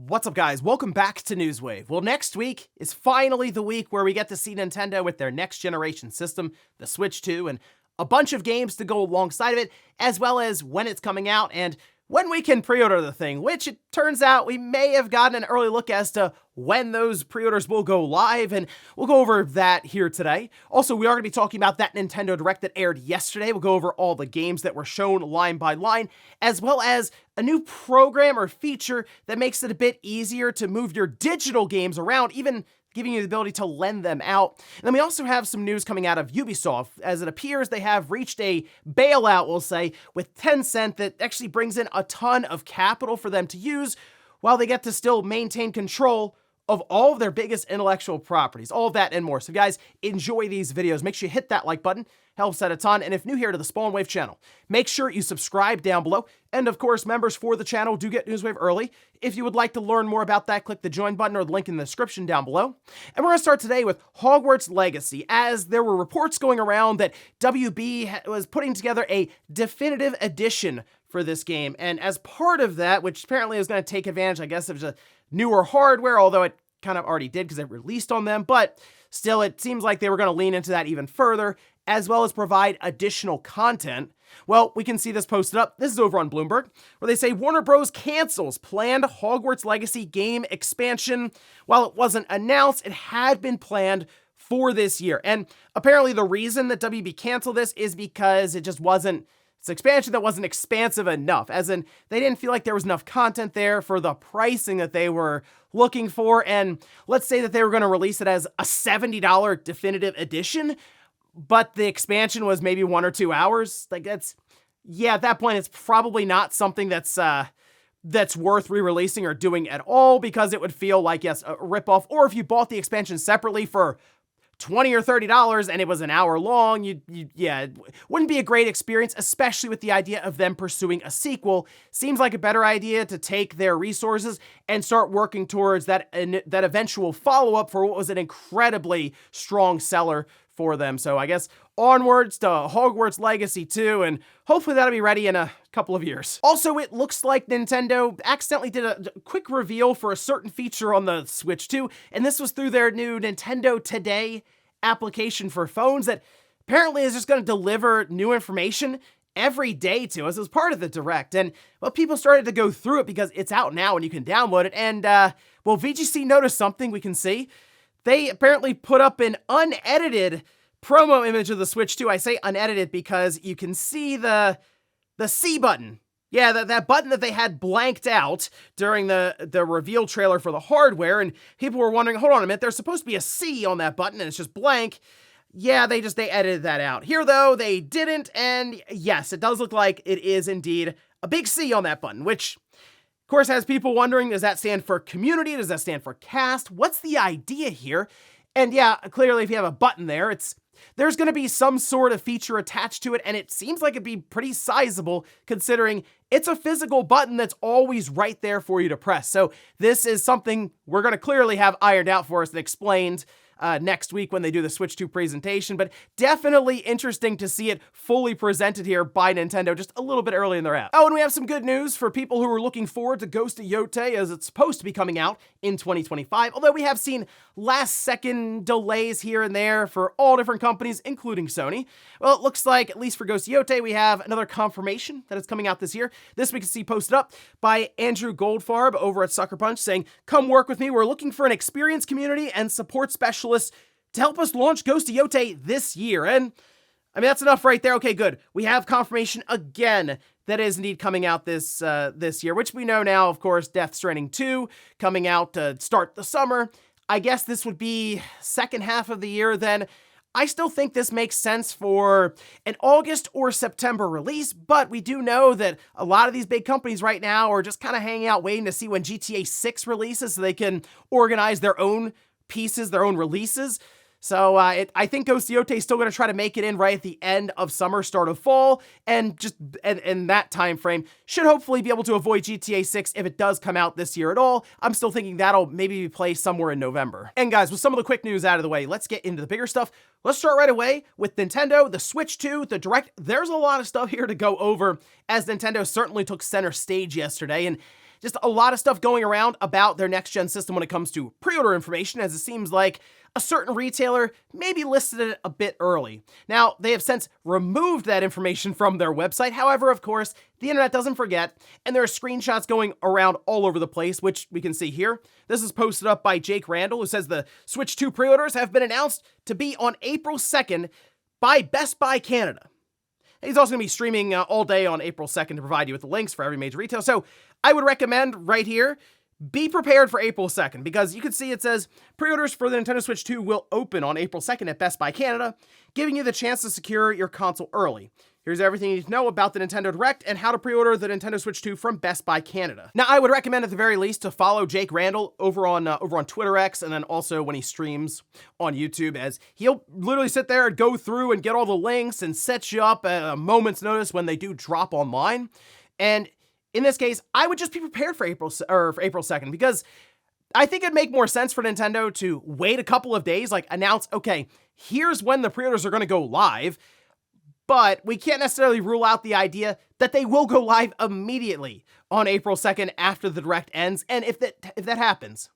What's up, guys? Welcome back to Newswave. Well, next week is finally the week where we get to see Nintendo with their next generation system, the Switch 2, and a bunch of games to go alongside of it, as well as when it's coming out and when we can pre-order the thing, which it turns out we may have gotten an early look as to when those pre-orders will go live, and we'll go over that here today. Also, we are going to be talking about that Nintendo Direct that aired yesterday. We'll go over all the games that were shown line by line, as well as a new program or feature that makes it a bit easier to move your digital games around, even giving you the ability to lend them out. And then we also have some news coming out of Ubisoft, as it appears they have reached a bailout, we'll say, with Tencent that actually brings in a ton of capital for them to use, while they get to still maintain control of all of their biggest intellectual properties, all of that and more. So guys, enjoy these videos. Make sure you hit that like button, helps out a ton. And if new here to the Spawn Wave channel, make sure you subscribe down below. And of course, members for the channel do get Newswave early. If you would like to learn more about that, click the join button or the link in the description down below. And we're gonna start today with Hogwarts Legacy, as there were reports going around that WB was putting together a definitive edition for this game. And as part of that, which apparently is gonna take advantage, I guess, of just newer hardware, although it kind of already did because it released on them, but still it seems like they were going to lean into that even further, as well as provide additional content. Well, we can see this posted up. This is over on Bloomberg, where they say Warner Bros. Cancels planned Hogwarts Legacy game expansion. While it wasn't announced, it had been planned for this year. And apparently the reason that WB canceled this is because it just wasn't It's an expansion that wasn't expansive enough, as in they didn't feel like there was enough content there for the pricing that they were looking for. And let's say that they were going to release it as a $70 definitive edition, but the expansion was maybe 1 or 2 hours. Like at that point, it's probably not something that's worth re-releasing or doing at all, because it would feel like, yes, a ripoff. Or if you bought the expansion separately for $20 or $30 and it was an hour long, it wouldn't be a great experience, especially with the idea of them pursuing a sequel. Seems like a better idea to take their resources and start working towards that eventual follow-up for what was an incredibly strong seller for them. So I guess onwards to Hogwarts Legacy 2, and hopefully that'll be ready in a couple of years. Also, it looks like Nintendo accidentally did a quick reveal for a certain feature on the Switch 2, and this was through their new Nintendo Today application for phones that apparently is just going to deliver new information every day to us as part of the Direct. And well, people started to go through it because it's out now and you can download it. And VGC noticed something we can see. They apparently put up an unedited promo image of the Switch 2. I say unedited because you can see the C button. Yeah, that button that they had blanked out during the reveal trailer for the hardware, and people were wondering, hold on a minute, there's supposed to be a C on that button and it's just blank. Yeah, they edited that out. Here though, they didn't, and yes, it does look like it is indeed a big C on that button, which of course has people wondering, does that stand for community? Does that stand for cast? What's the idea here? And yeah, clearly if you have a button there, there's going to be some sort of feature attached to it, and it seems like it'd be pretty sizable considering it's a physical button that's always right there for you to press. So this is something we're going to clearly have ironed out for us and explained next week when they do the Switch 2 presentation, but definitely interesting to see it fully presented here by Nintendo just a little bit early in their app. Oh, and we have some good news for people who are looking forward to Ghost of Yotei, as it's supposed to be coming out in 2025, although we have seen last-second delays here and there for all different companies, including Sony. Well, it looks like, at least for Ghost of Yotei, we have another confirmation that it's coming out this year. This we can see posted up by Andrew Goldfarb over at Sucker Punch saying, "Come work with me. We're looking for an experienced community and support specialists to help us launch Ghost of Yotei this year." And I mean, that's enough right there. Okay, good. We have confirmation again that is indeed coming out this year, which we know now, of course, Death Stranding 2 coming out to start the summer. I guess this would be second half of the year then. I still think this makes sense for an August or September release, but we do know that a lot of these big companies right now are just kind of hanging out waiting to see when GTA 6 releases so they can organize their own pieces, their own releases. So I think Ghost of Yotei is still going to try to make it in right at the end of summer, start of fall, and just in that time frame should hopefully be able to avoid GTA 6 if it does come out this year at all. I'm still thinking that'll maybe be placed somewhere in November. And guys, with some of the quick news out of the way, let's get into the bigger stuff. Let's start right away with Nintendo, the Switch 2, the Direct. There's a lot of stuff here to go over, as Nintendo certainly took center stage yesterday, and just a lot of stuff going around about their next-gen system when it comes to pre-order information, as it seems like a certain retailer maybe listed it a bit early. Now, they have since removed that information from their website. However, of course, the internet doesn't forget, and there are screenshots going around all over the place, which we can see here. This is posted up by Jake Randall, who says the Switch 2 pre-orders have been announced to be on April 2nd by Best Buy Canada. He's also going to be streaming all day on April 2nd to provide you with the links for every major retailer. So I would recommend right here, be prepared for April 2nd, because you can see it says pre-orders for the Nintendo Switch 2 will open on April 2nd at Best Buy Canada, giving you the chance to secure your console early. Here's everything you need to know about the Nintendo Direct and how to pre-order the Nintendo Switch 2 from Best Buy Canada. Now, I would recommend at the very least to follow Jake Randall over on Twitter X, and then also when he streams on YouTube, as he'll literally sit there and go through and get all the links and set you up at a moment's notice when they do drop online. And in this case, I would just be prepared for April 2nd, because I think it'd make more sense for Nintendo to wait a couple of days, like announce, okay, here's when the pre-orders are going to go live, but we can't necessarily rule out the idea that they will go live immediately on April 2nd after the Direct ends. And if that happens,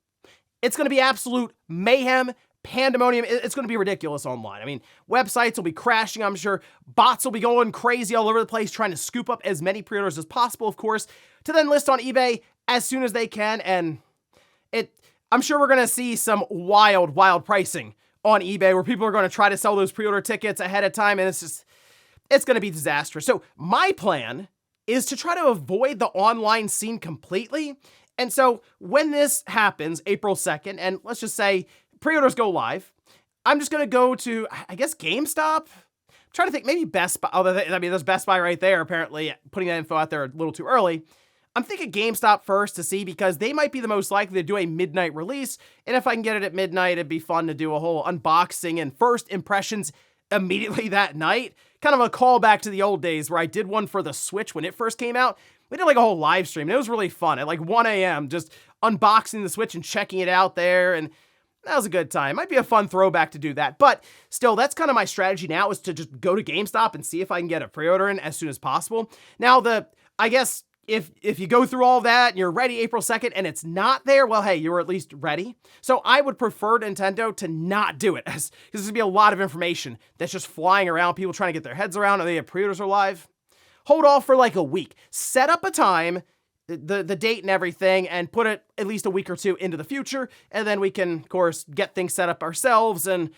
it's going to be absolute mayhem, pandemonium. It's going to be ridiculous online. I mean, websites will be crashing, I'm sure. Bots will be going crazy all over the place, trying to scoop up as many pre-orders as possible, of course, to then list on eBay as soon as they can. And I'm sure we're going to see some wild pricing on eBay, where people are going to try to sell those pre-order tickets ahead of time, and it's going to be disastrous. So my plan is to try to avoid the online scene completely. And so when this happens, April 2nd, and let's just say pre-orders go live, I'm just going to go to, I guess, GameStop? I'm trying to think, maybe Best Buy. Oh, I mean, there's Best Buy right there, apparently, putting that info out there a little too early. I'm thinking GameStop first to see, because they might be the most likely to do a midnight release. And if I can get it at midnight, it'd be fun to do a whole unboxing and first impressions immediately that night. Kind of a callback to the old days where I did one for the Switch when it first came out. We did like a whole live stream, and it was really fun at like 1 a.m. just unboxing the Switch and checking it out there, and that was a good time. Might be a fun throwback to do that, but still, that's kind of my strategy now, is to just go to GameStop and see if I can get a pre-order in as soon as possible. Now, I guess if you go through all that and you're ready April 2nd and it's not there, well, hey, you were at least ready. So I would prefer Nintendo to not do it, because there's gonna be a lot of information that's just flying around, people trying to get their heads around, and they have pre-orders are live. Hold off for like a week. Set up a time, the date and everything, and put it at least a week or two into the future, and then we can, of course, get things set up ourselves and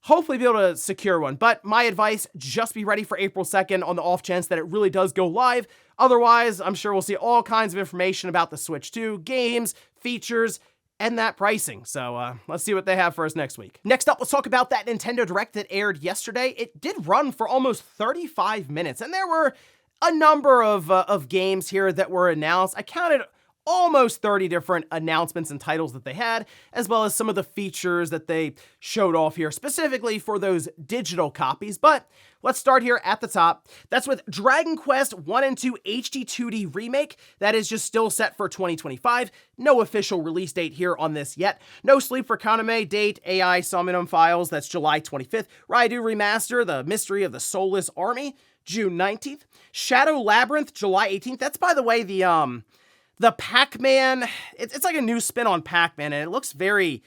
hopefully be able to secure one. But my advice, just be ready for April 2nd on the off chance that it really does go live. Otherwise, I'm sure we'll see all kinds of information about the Switch 2, games, features, and that pricing. So let's see what they have for us next week. Next up, let's talk about that Nintendo Direct that aired yesterday. It did run for almost 35 minutes, and there were a number of games here that were announced. I counted almost 30 different announcements and titles that they had, as well as some of the features that they showed off here, specifically for those digital copies. But let's start here at the top. That's with Dragon Quest 1 and 2 HD 2D Remake. That is just still set for 2025. No official release date here on this yet. No Sleep for Kaname date, AI Summoning Files, that's July 25th. Raidu Remaster, The Mystery of the Soulless Army, June 19th. Shadow Labyrinth, July 18th. That's, by the way, the Pac-Man, it's like a new spin on Pac-Man, and it looks very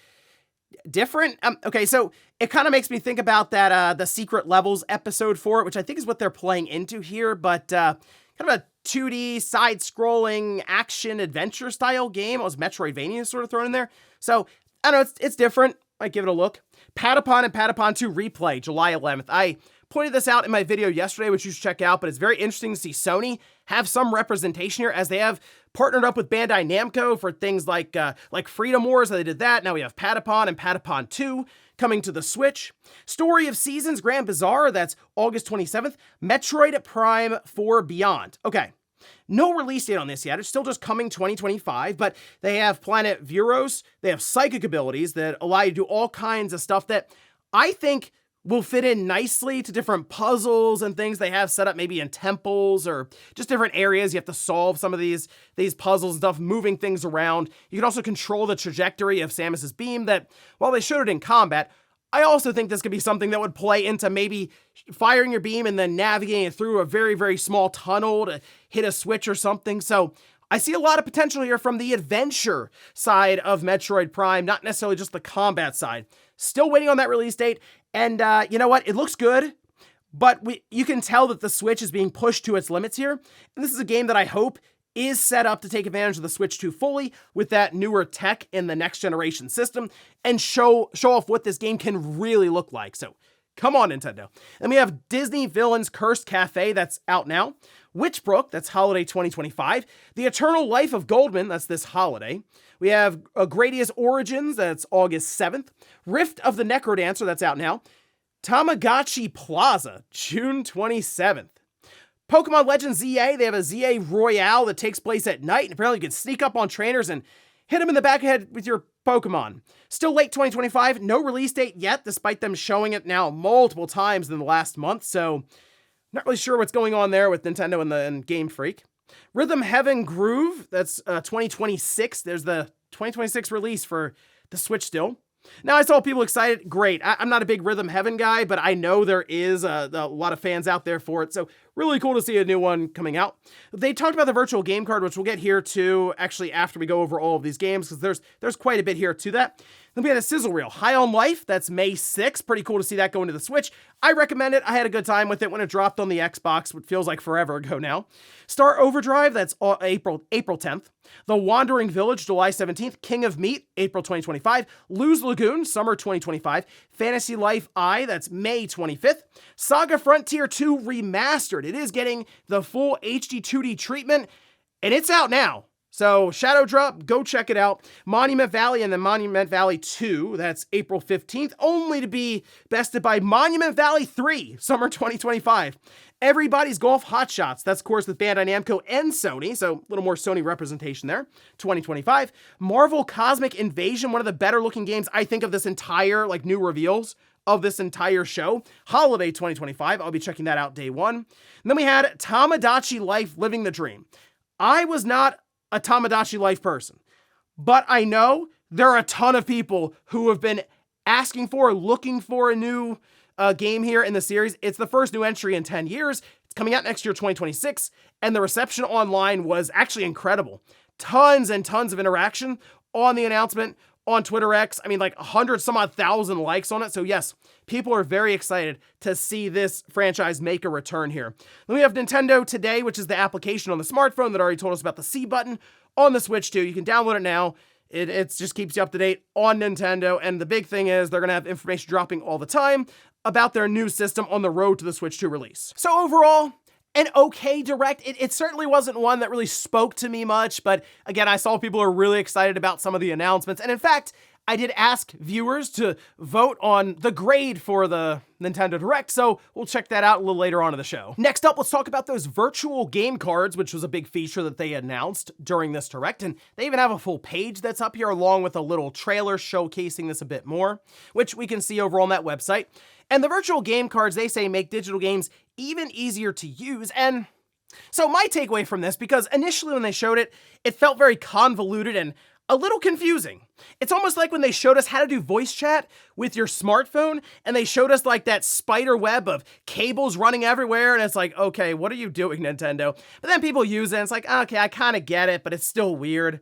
different. Okay, so it kind of makes me think about that the Secret Levels episode for it, which I think is what they're playing into here, but kind of a 2D side-scrolling action-adventure style game. It was Metroidvania sort of thrown in there. So, I don't know, it's different. Might give it a look. Patapon and Patapon 2 Replay, July 11th. I pointed this out in my video yesterday, which you should check out, but it's very interesting to see Sony have some representation here, as they have partnered up with Bandai Namco for things like Freedom Wars. They did that. Now we have Patapon and Patapon 2 coming to the Switch. Story of Seasons Grand Bazaar, that's August 27th. Metroid Prime 4 Beyond. Okay, no release date on this yet. It's still just coming 2025, but they have Planet Vuros. They have psychic abilities that allow you to do all kinds of stuff that I think will fit in nicely to different puzzles and things they have set up maybe in temples or just different areas. You have to solve some of these puzzles and stuff, moving things around. You can also control the trajectory of Samus's beam that, while they showed it in combat, I also think this could be something that would play into maybe firing your beam and then navigating it through a very, very small tunnel to hit a switch or something. So I see a lot of potential here from the adventure side of Metroid Prime, not necessarily just the combat side. Still waiting on that release date, and you know what? It looks good, but you can tell that the Switch is being pushed to its limits here, and this is a game that I hope is set up to take advantage of the Switch 2 fully with that newer tech in the next generation system and show off what this game can really look like. So come on, Nintendo. And we have Disney Villains Cursed Cafe, that's out now. Witchbrook, that's holiday 2025. The Eternal Life of Goldman, that's this holiday. We have Gradius Origins, that's August 7th. Rift of the Necrodancer, that's out now. Tamagotchi Plaza, June 27th. Pokemon Legends ZA, they have a ZA Royale that takes place at night, and apparently you can sneak up on trainers and hit them in the back of the head with your Pokemon. Still late 2025, no release date yet, despite them showing it now multiple times in the last month, so not really sure what's going on there with Nintendo and Game Freak. Rhythm Heaven Groove, that's 2026. There's the 2026 release for the Switch still. Now, I saw people excited. Great. I'm not a big Rhythm Heaven guy, but I know there is a lot of fans out there for it, so really cool to see a new one coming out. They talked about the virtual game card, which we'll get here too, actually, after we go over all of these games, because there's quite a bit here to that. Then we had a sizzle reel. High on Life, that's May 6th. Pretty cool to see that go into the Switch. I recommend it. I had a good time with it when it dropped on the Xbox, which feels like forever ago now. Star Overdrive, that's April 10th. The Wandering Village, July 17th. King of Meat, April 2025. Luz Lagoon, summer 2025. Fantasy Life I, that's May 25th. Saga Frontier 2 Remastered. It is getting the full HD 2D treatment, and it's out now. So Shadow Drop, go check it out. Monument Valley and then Monument Valley 2, that's April 15th, only to be bested by Monument Valley 3, summer 2025. Everybody's Golf Hot Shots, that's of course with Bandai Namco and Sony, so a little more Sony representation there, 2025. Marvel Cosmic Invasion, one of the better looking games I think of this entire, new reveals of this entire show. Holiday 2025, I'll be checking that out day one. And then we had Tamagotchi Life Living the Dream. I was not a Tamagotchi Life person, but I know there are a ton of people who have been looking for a new game here in the series. It's the first new entry in 10 years. It's coming out next year, 2026, and the reception online was actually incredible. Tons and tons of interaction on the announcement on Twitter X. 100 some odd thousand likes on it. So yes, people are very excited to see this franchise make a return here. Then we have Nintendo Today, which is the application on the smartphone that already told us about the C button on the Switch too. You can download it now. It just keeps you up to date on Nintendo. And the big thing is they're going to have information dropping all the time about their new system on the road to the Switch 2 release. So overall, an okay Direct. It certainly wasn't one that really spoke to me much, but again, I saw people are really excited about some of the announcements. And in fact, I did ask viewers to vote on the grade for the Nintendo Direct, so we'll check that out a little later on in the show. Next up, let's talk about those virtual game cards, which was a big feature that they announced during this Direct, and they even have a full page that's up here along with a little trailer showcasing this a bit more, which we can see over on that website. And the virtual game cards, they say, make digital games even easier to use, and so my takeaway from this, because initially when they showed it, it felt very convoluted and a little confusing. It's almost like when they showed us how to do voice chat with your smartphone, and they showed us that spider web of cables running everywhere, and it's like, okay, what are you doing, Nintendo? But then people use it, and it's like, okay, I kind of get it, but it's still weird.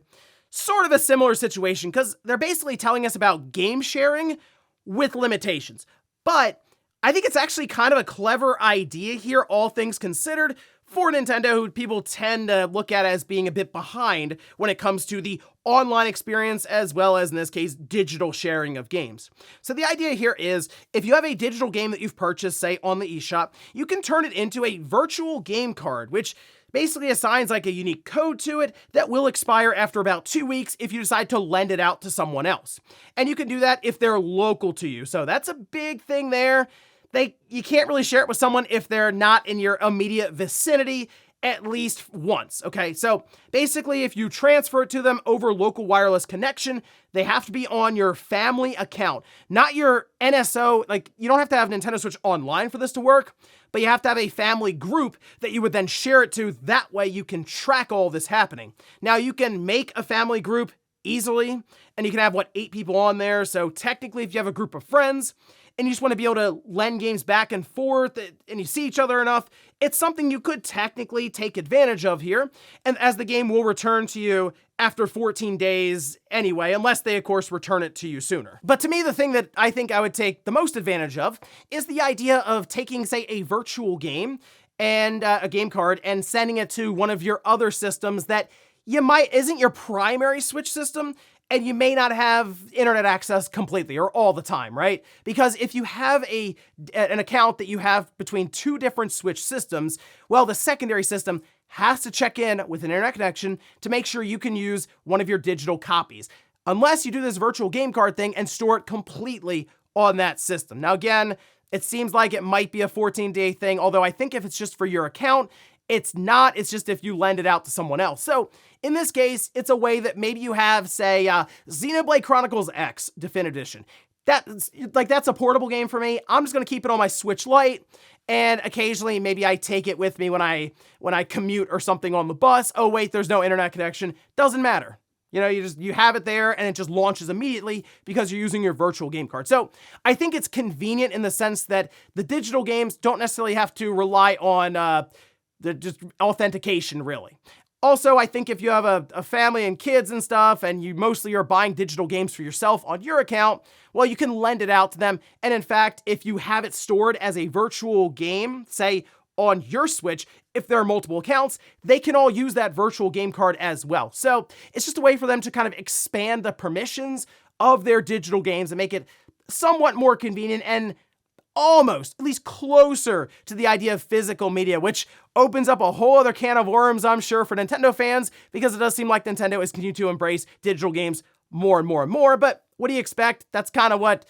Sort of a similar situation, because they're basically telling us about game sharing with limitations. But I think it's actually kind of a clever idea here, all things considered, for Nintendo, who people tend to look at as being a bit behind when it comes to the online experience, as well as, in this case, digital sharing of games. So the idea here is, if you have a digital game that you've purchased, say, on the eShop, you can turn it into a virtual game card, which basically assigns a unique code to it that will expire after about 2 weeks if you decide to lend it out to someone else. And you can do that if they're local to you. So that's a big thing there. You can't really share it with someone if they're not in your immediate vicinity at least once, okay? So basically, if you transfer it to them over local wireless connection, they have to be on your family account, not your NSO. You don't have to have Nintendo Switch Online for this to work, but you have to have a family group that you would then share it to. That way you can track all this happening. Now, you can make a family group easily, and you can have, 8 people on there. So technically, if you have a group of friends, and you just want to be able to lend games back and forth, and you see each other enough, it's something you could technically take advantage of here, and as the game will return to you after 14 days anyway, unless they, of course, return it to you sooner. But to me, the thing that I think I would take the most advantage of is the idea of taking, say, a virtual game and a game card and sending it to one of your other systems that isn't your primary Switch system, and you may not have internet access completely or all the time, right? Because if you have an account that you have between two different Switch systems, well, the secondary system has to check in with an internet connection to make sure you can use one of your digital copies, unless you do this virtual game card thing and store it completely on that system. Now, again, it seems like it might be a 14-day thing, although I think if it's just for your account, it's not. It's just if you lend it out to someone else. So in this case, it's a way that maybe you have, say, Xenoblade Chronicles X Definitive Edition. That's a portable game for me. I'm just going to keep it on my Switch Lite, and occasionally maybe I take it with me when I commute or something on the bus. Oh wait, there's no internet connection. Doesn't matter. You have it there and it just launches immediately because you're using your virtual game card. So I think it's convenient in the sense that the digital games don't necessarily have to rely on the just authentication, really. Also, I think if you have a family and kids and stuff, and you mostly are buying digital games for yourself on your account, well, you can lend it out to them. And in fact, if you have it stored as a virtual game, say on your Switch, if there are multiple accounts, they can all use that virtual game card as well. So it's just a way for them to kind of expand the permissions of their digital games and make it somewhat more convenient and almost, at least closer to the idea of physical media, which opens up a whole other can of worms, I'm sure, for Nintendo fans, because it does seem like Nintendo is continuing to embrace digital games more and more and more. But what do you expect? That's kind of what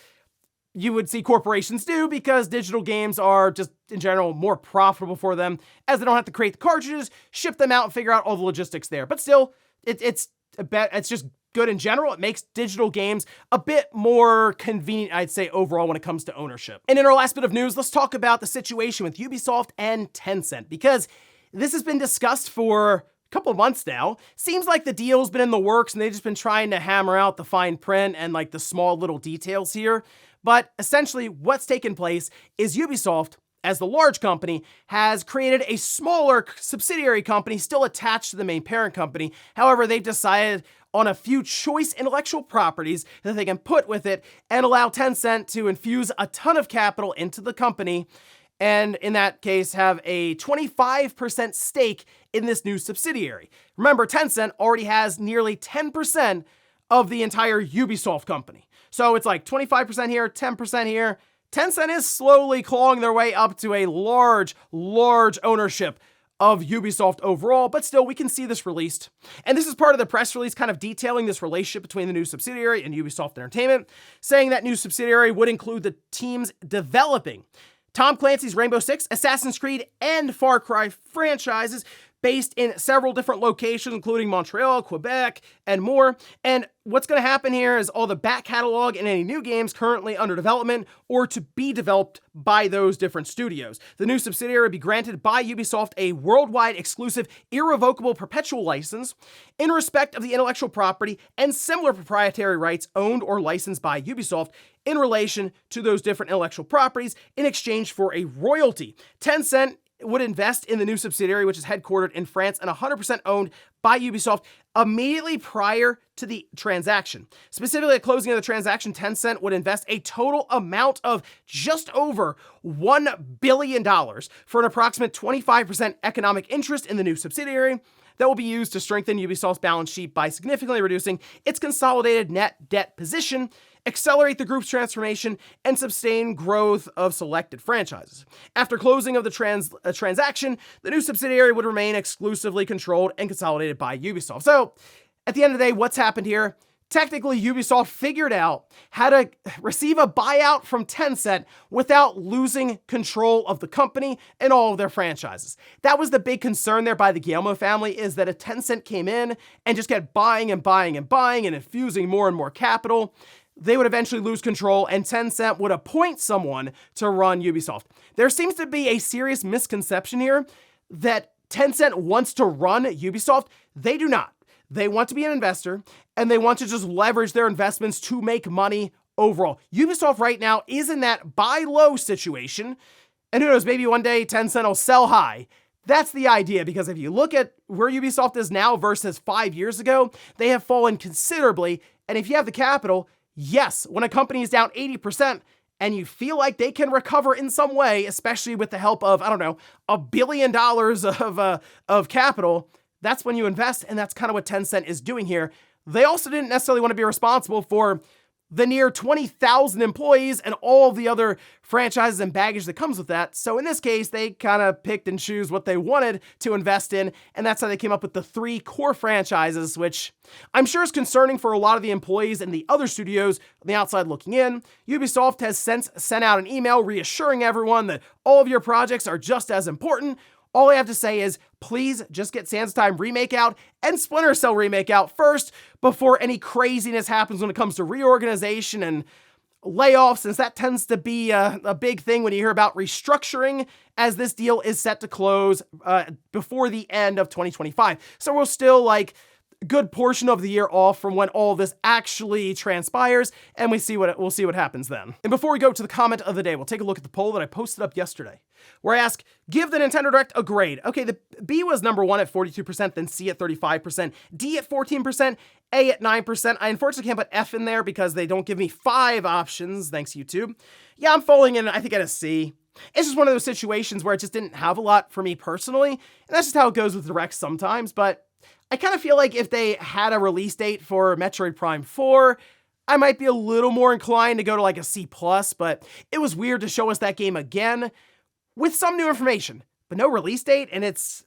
you would see corporations do, because digital games are just, in general, more profitable for them, as they don't have to create the cartridges, ship them out, and figure out all the logistics there. But still, it's just good in general. It makes digital games a bit more convenient, I'd say, overall when it comes to ownership. And in our last bit of news, let's talk about the situation with Ubisoft and Tencent, because this has been discussed for a couple of months now. Seems like the deal's been in the works and they've just been trying to hammer out the fine print and like the small little details here. But essentially what's taken place is Ubisoft, as the large company, has created a smaller subsidiary company still attached to the main parent company. However, they've decided on a few choice intellectual properties that they can put with it and allow Tencent to infuse a ton of capital into the company, and in that case have a 25% stake in this new subsidiary. Remember, Tencent already has nearly 10% of the entire Ubisoft company. So it's like 25% here, 10% here. Tencent is slowly clawing their way up to a large ownership of Ubisoft overall, but still, we can see this released. And this is part of the press release kind of detailing this relationship between the new subsidiary and Ubisoft Entertainment, saying that new subsidiary would include the teams developing Tom Clancy's Rainbow Six, Assassin's Creed, and Far Cry franchises, based in several different locations, including Montreal, Quebec, and more. And what's going to happen here is all the back catalog and any new games currently under development or to be developed by those different studios. The new subsidiary will be granted by Ubisoft a worldwide exclusive, irrevocable perpetual license in respect of the intellectual property and similar proprietary rights owned or licensed by Ubisoft in relation to those different intellectual properties in exchange for a royalty. Tencent would invest in the new subsidiary, which is headquartered in France and 100% owned by Ubisoft, immediately prior to the transaction. Specifically, at closing of the transaction, Tencent would invest a total amount of just over $1 billion for an approximate 25% economic interest in the new subsidiary that will be used to strengthen Ubisoft's balance sheet by significantly reducing its consolidated net debt position, accelerate the group's transformation, and sustain growth of selected franchises. After closing of the transaction, the new subsidiary would remain exclusively controlled and consolidated by Ubisoft. So, at the end of the day, what's happened here? Technically, Ubisoft figured out how to receive a buyout from Tencent without losing control of the company and all of their franchises. That was the big concern there by the Guillemot family, is that if Tencent came in and just kept buying and buying and buying and infusing more and more capital, they would eventually lose control and Tencent would appoint someone to run Ubisoft. There seems to be a serious misconception here that Tencent wants to run Ubisoft. They do not. They want to be an investor, and they want to just leverage their investments to make money overall. Ubisoft right now is in that buy low situation, and who knows, maybe one day Tencent will sell high. That's the idea, because if you look at where Ubisoft is now versus 5 years ago, they have fallen considerably, and if you have the capital, yes, when a company is down 80%, and you feel like they can recover in some way, especially with the help of, I don't know, $1 billion of capital, that's when you invest, and that's kind of what Tencent is doing here. They also didn't necessarily want to be responsible for the near 20,000 employees and all of the other franchises and baggage that comes with that. So in this case, they kind of picked and choose what they wanted to invest in, and that's how they came up with the 3 core franchises, which I'm sure is concerning for a lot of the employees and the other studios on the outside looking in. Ubisoft has since sent out an email reassuring everyone that all of your projects are just as important. All I have to say is, please just get Sands of Time Remake out and Splinter Cell Remake out first before any craziness happens when it comes to reorganization and layoffs, since that tends to be a big thing when you hear about restructuring, as this deal is set to close before the end of 2025. So we're still like a good portion of the year off from when all this actually transpires, and we'll see what happens then. And before we go to the comment of the day, we'll take a look at the poll that I posted up yesterday, where I ask, give the Nintendo Direct a grade. Okay, the B was number 1 at 42%, then C at 35%, D at 14%, A at 9%. I unfortunately can't put F in there because they don't give me 5 options, thanks YouTube. Yeah, I'm falling in, I think, at a C. It's just one of those situations where it just didn't have a lot for me personally, and that's just how it goes with Directs sometimes, but I kind of feel like if they had a release date for Metroid Prime 4, I might be a little more inclined to go to like a C+, but it was weird to show us that game again with some new information, but no release date, and it's,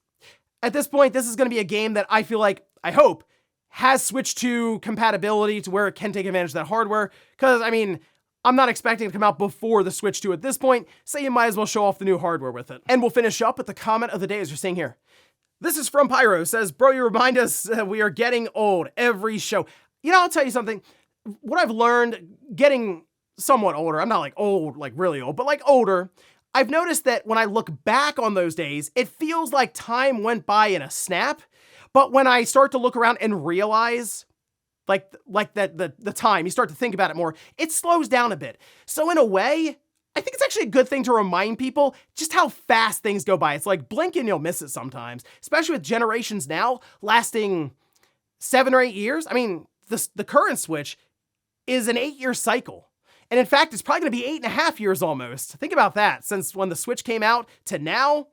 at this point, this is going to be a game that I feel like, I hope, has Switch 2 compatibility to where it can take advantage of that hardware, because, I mean, I'm not expecting it to come out before the Switch 2 at this point, so you might as well show off the new hardware with it. And we'll finish up with the comment of the day, as you're seeing here. This is from Pyro, says, bro, you remind us we are getting old every show. You know, I'll tell you something, what I've learned getting somewhat older, I'm not like old, like really old, but like older, I've noticed that when I look back on those days, it feels like time went by in a snap. But when I start to look around and realize like that the time, you start to think about it more, it slows down a bit. So in a way, I think it's actually a good thing to remind people just how fast things go by. It's like blink and you'll miss it sometimes, especially with generations now lasting 7 or 8 years. I mean, the current Switch is an 8-year cycle. And in fact, it's probably gonna be 8.5 years almost. Think about that, since when the Switch came out to now.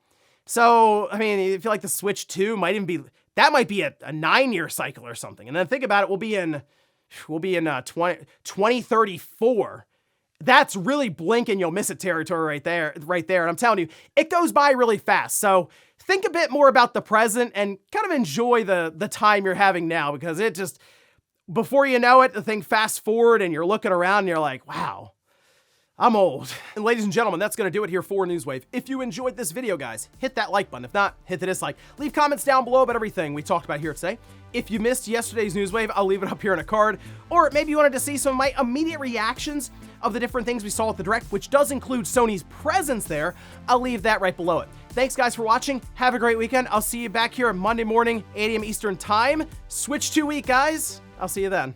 So, I mean, I feel like the Switch 2 might even be, that might be a 9-year cycle or something. And then think about it, we'll be in 2034. That's really blink and you'll miss it territory right there. And I'm telling you, it goes by really fast. So think a bit more about the present and kind of enjoy the time you're having now, because it just, before you know it, the thing fast forward and you're looking around and you're like, wow, I'm old. And ladies and gentlemen, that's going to do it here for Newswave. If you enjoyed this video, guys, hit that like button. If not, hit the dislike. Leave comments down below about everything we talked about here today. If you missed yesterday's Newswave, I'll leave it up here in a card. Or maybe you wanted to see some of my immediate reactions of the different things we saw at the Direct, which does include Sony's presence there. I'll leave that right below it. Thanks, guys, for watching. Have a great weekend. I'll see you back here Monday morning, 8 a.m. Eastern Time. Switch 2 week, guys. I'll see you then.